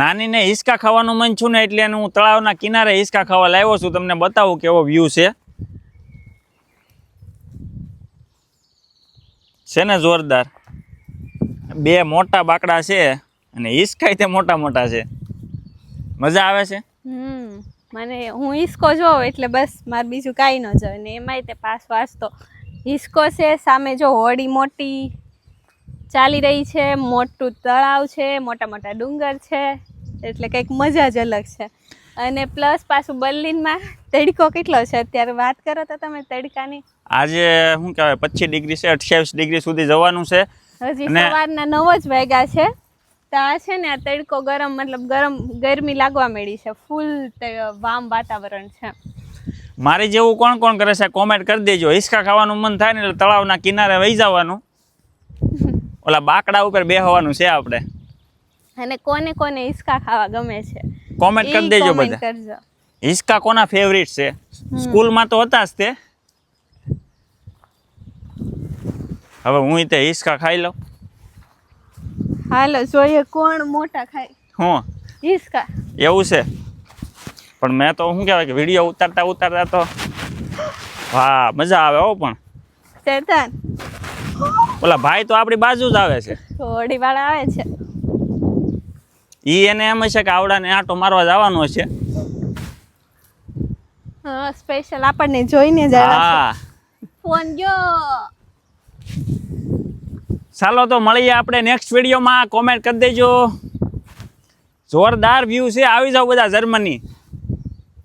નાની ને હિસકા ખાવાનું મન છું ને એટલે હું તળાવના કિનારે હિસકા ખાવા લાવ્યો છું. તમને બતાવું કેવો વ્યૂ છે ને જોરદાર. બે મોટા બાકડા છે અને હિસકા તે મોટા મોટા છે. મજા આવે છે. મને હું હિસકો જોઉં એટલે બસ મારે બીજું કાંઈ ન જોવે ને એમાંય તે પાસ વાસતો હિસકો છે. સામે જો હોડી મોટી ચાલી રહી છે, મોટું તળાવ છે, મોટા મોટા ડુંગર છે એટલે કંઈક મજા જ અલગ છે. અને પ્લસ પાછું બર્લિનમાં તડકો કેટલો છે અત્યારે? વાત કરો તો તમે તડકાની. આજે શું કહેવાય 25 ડિગ્રી છે, 28 ડિગ્રી સુધી જવાનું છે. હજી સવારના 9 જ વાગ્યા છે. તો આ છે ને આ તડકો ગરમ મતલબ ગરમી લાગવા મળી છે. ફૂલ વામ વાતાવરણ છે. મારી જેવું કોણ કોણ કરે છે કોમેન્ટ કરી દેજો. હિસકા ખાવાનું મન થાય ને એટલે તળાવના કિનારે વહી જવાનું, ઓલા બાકડા ઉપર બેહવાનું છે આપણે. અને કોને કોને હિસકા ખાવા ગમે છે કોમેન્ટ કરી દેજો બધા. હિસકા કોના ફેવરિટ છે? સ્કૂલમાં તો હતા જ તે. હવે હું તે હિસકા ખાઈ લઉં. હાલો જોઈએ કોણ મોટા ખાય. હું હિસકા એવું છે. પણ મેં તો શું કહેવાય કે વિડીયો ઉતારતા તો વાહ મજા આવે. હો પણ શેતાન ઓલા ભાઈ તો આપણી બાજુ જ આવે છે. થોડી વાળા આવે છે. ઈ એને એમ છે કે આવડાને આંટો મારવા જવાનો છે. હા સ્પેશિયલ આપણને જોઈને જ આવ્યા છે. ફોન ગયો. ચાલો તો મળીએ આપણે નેક્સ્ટ વિડીયોમાં. કોમેન્ટ કરી દેજો. જોરદાર વ્યૂ છે. આવી જાવ બધા જર્મની.